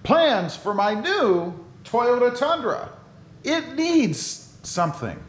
plans for my new Toyota Tundra. It needs something.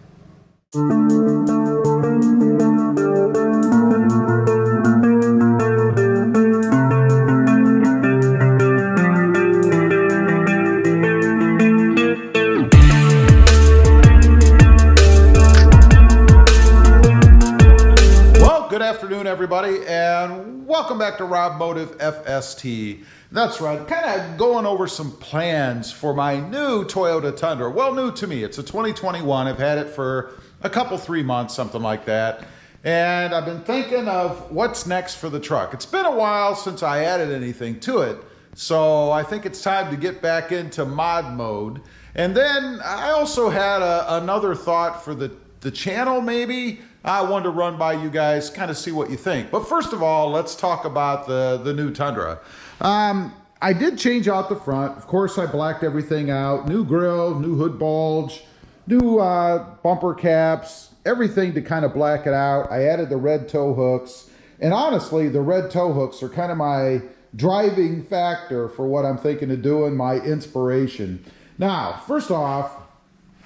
Good afternoon, everybody, and welcome back to Rob Motive FST. That's right, kind of going over some plans for my new Toyota Tundra. Well, new to me. It's a 2021. I've had it for a couple, 3 months, something like that. And I've been thinking of what's next for the truck. It's been a while since I added anything to it, so I think it's time to get back into mod mode. And then I also had another thought for the channel, maybe. I wanted to run by you guys, kind of see what you think. But first of all, let's talk about the new Tundra. I did change out the front. Of course, I blacked everything out. New grille, new hood bulge, new bumper caps, everything to kind of black it out. I added the red tow hooks. And honestly, the red tow hooks are kind of my driving factor for what I'm thinking of doing, my inspiration. Now, first off,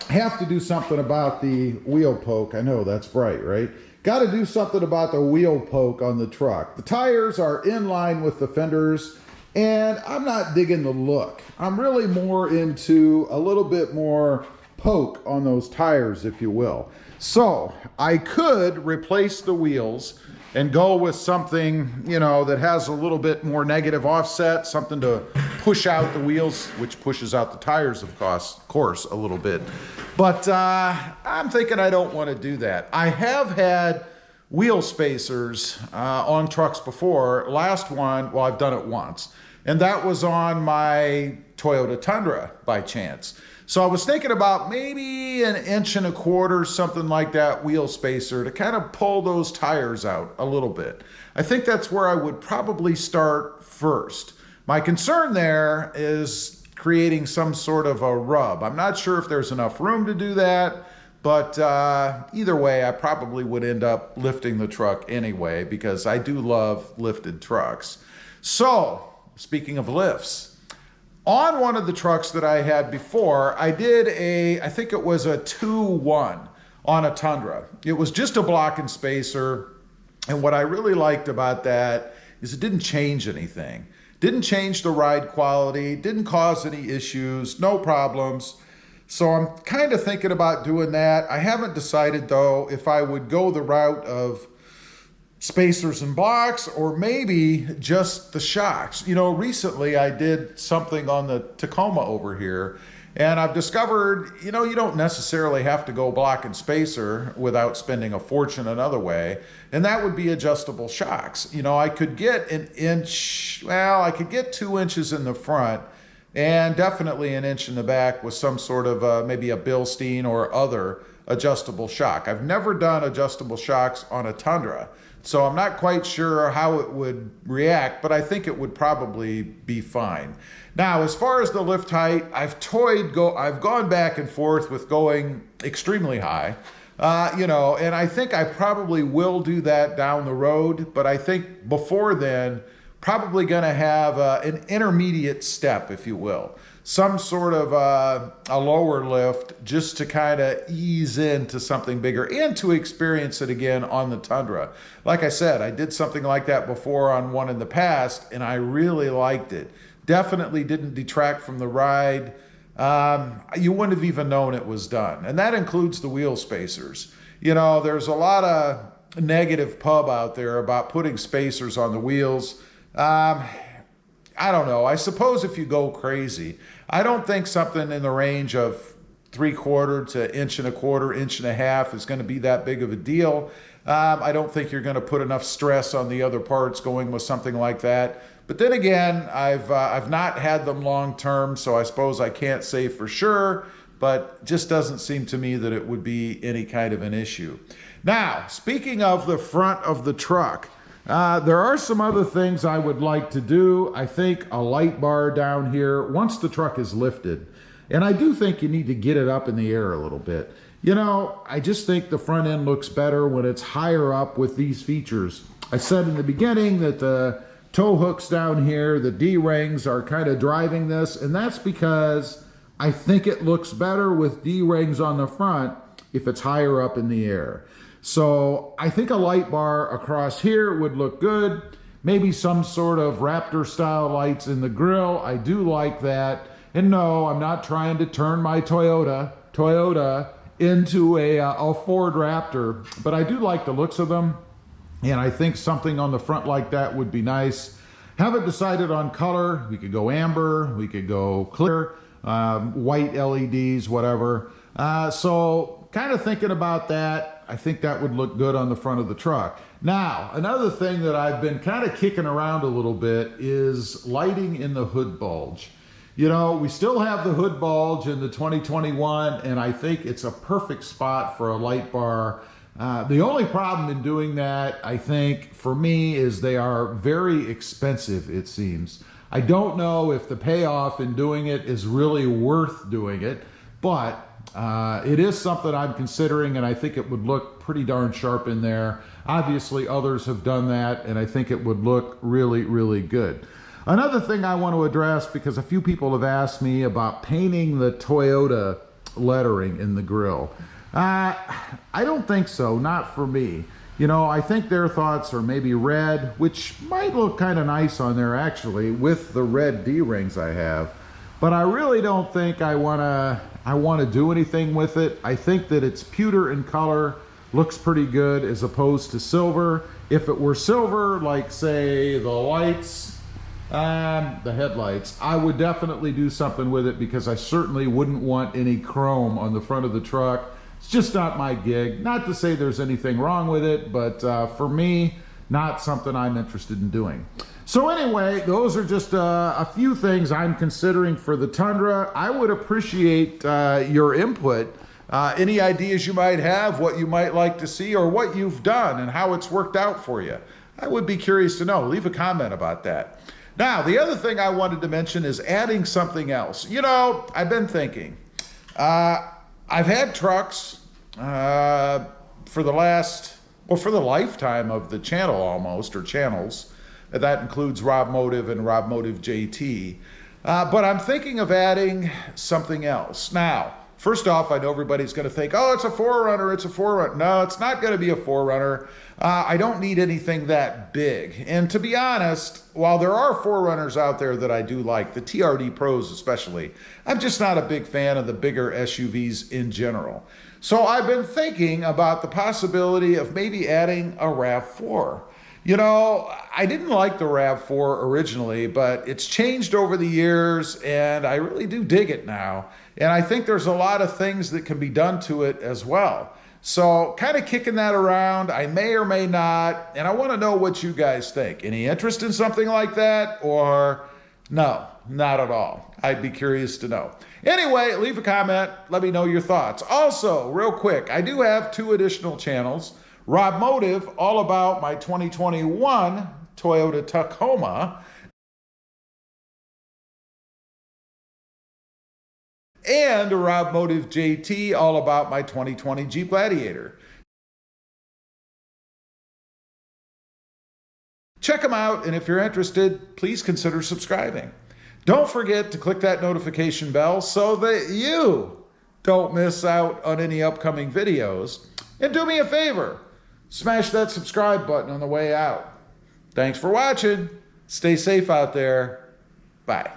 have to do something about the wheel poke. I know that's bright, right? Got to do something about the wheel poke on the truck. The tires are in line with the fenders, and I'm not digging the look. I'm really more into a little bit more poke on those tires, if you will. So I could replace the wheels and go with something, you know, that has a little bit more negative offset, something to push out the wheels, which pushes out the tires, of course, a little bit. But I'm thinking I don't want to do that. I have had wheel spacers on trucks before. Last one, well, I've done it once, and that was on my Toyota Tundra by chance. So I was thinking about maybe 1.25 inches, something like that, wheel spacer to kind of pull those tires out a little bit. I think that's where I would probably start first. My concern there is creating some sort of a rub. I'm not sure if there's enough room to do that, but either way, I probably would end up lifting the truck anyway, because I do love lifted trucks. So, speaking of lifts, on one of the trucks that I had before, I did I think it was a 2-1 on a Tundra. It was just a block and spacer, and what I really liked about that is it didn't change anything. Didn't change the ride quality, didn't cause any issues, no problems. So I'm kind of thinking about doing that. I haven't decided though if I would go the route of spacers and blocks or maybe just the shocks. You know, recently I did something on the Tacoma over here, and I've discovered, you know, you don't necessarily have to go block and spacer without spending a fortune another way, and that would be adjustable shocks. You know, I could get I could get 2 inches in the front and definitely 1 inch in the back with some sort of maybe a Bilstein or other adjustable shock. I've never done adjustable shocks on a Tundra, so I'm not quite sure how it would react, but I think it would probably be fine. Now, as far as the lift height, I've gone back and forth with going extremely high, you know, and I think I probably will do that down the road, but I think before then, probably gonna have an intermediate step, if you will. Some sort of a lower lift just to kind of ease into something bigger and to experience it again on the Tundra. Like I said, I did something like that before on one in the past, and I really liked it. Definitely didn't detract from the ride. You wouldn't have even known it was done. And that includes the wheel spacers. You know, there's a lot of negative pub out there about putting spacers on the wheels. I don't know. I suppose if you go crazy, I don't think something in the range of 3/4 to 1.25 inches is going to be that big of a deal. I don't think you're going to put enough stress on the other parts going with something like that. But then again, I've not had them long term, so I suppose I can't say for sure, but just doesn't seem to me that it would be any kind of an issue. Now, speaking of the front of the truck, there are some other things I would like to do. I think a light bar down here once the truck is lifted. And I do think you need to get it up in the air a little bit. You know, I just think the front end looks better when it's higher up with these features. I said in the beginning that the tow hooks down here. The D-rings are kind of driving this, and that's because I think it looks better with D-rings on the front if it's higher up in the air. So I think a light bar across here would look good. Maybe some sort of Raptor style lights in the grill. I do like that. And no, I'm not trying to turn my Toyota into a Ford Raptor, but I do like the looks of them. And I think something on the front like that would be nice. Haven't decided on color. We could go amber, we could go clear, white LEDs, whatever. So kind of thinking about that. I think that would look good on the front of the truck. Now, another thing that I've been kind of kicking around a little bit is lighting in the hood bulge. You know, we still have the hood bulge in the 2021, and I think it's a perfect spot for a light bar. The only problem in doing that, I think, for me, is they are very expensive, it seems. I don't know if the payoff in doing it is really worth doing it, but it is something I'm considering, and I think it would look pretty darn sharp in there. Obviously, others have done that, and I think it would look really, really good. Another thing I want to address, because a few people have asked me about painting the Toyota lettering in the grill. I don't think so, not for me. You know, I think their thoughts are maybe red, which might look kind of nice on there actually, with the red D-rings I have. But I really don't think I want to do anything with it. I think that it's pewter in color, looks pretty good as opposed to silver. If it were silver, like say the lights, the headlights, I would definitely do something with it, because I certainly wouldn't want any chrome on the front of the truck. It's just not my gig. Not to say there's anything wrong with it, but for me, not something I'm interested in doing. So anyway, those are just a few things I'm considering for the Tundra. I would appreciate your input. Any ideas you might have, what you might like to see, or what you've done and how it's worked out for you. I would be curious to know. Leave a comment about that. Now, the other thing I wanted to mention is adding something else. You know, I've been thinking. I've had trucks for the lifetime of the channel almost, or channels. That includes Rob Motive and Rob Motive JT. But I'm thinking of adding something else. Now, first off, I know everybody's going to think, oh, it's a 4Runner, it's a 4Runner. No, it's not going to be a 4Runner. I don't need anything that big. And to be honest, while there are 4Runners out there that I do like, the TRD Pros especially, I'm just not a big fan of the bigger SUVs in general. So I've been thinking about the possibility of maybe adding a RAV4. You know, I didn't like the RAV4 originally, but it's changed over the years, and I really do dig it now. And I think there's a lot of things that can be done to it as well. So kind of kicking that around. I may or may not, and I want to know what you guys think. Any interest in something like that, or no, not at all? I'd be curious to know. Anyway, leave a comment. Let me know your thoughts. Also, real quick, I do have 2 additional channels. Rob Motive, all about my 2021 Toyota Tacoma, and Rob Motive JT, all about my 2020 Jeep Gladiator. Check them out, and if you're interested, please consider subscribing. Don't forget to click that notification bell so that you don't miss out on any upcoming videos. And do me a favor, smash that subscribe button on the way out. Thanks for watching. Stay safe out there. Bye.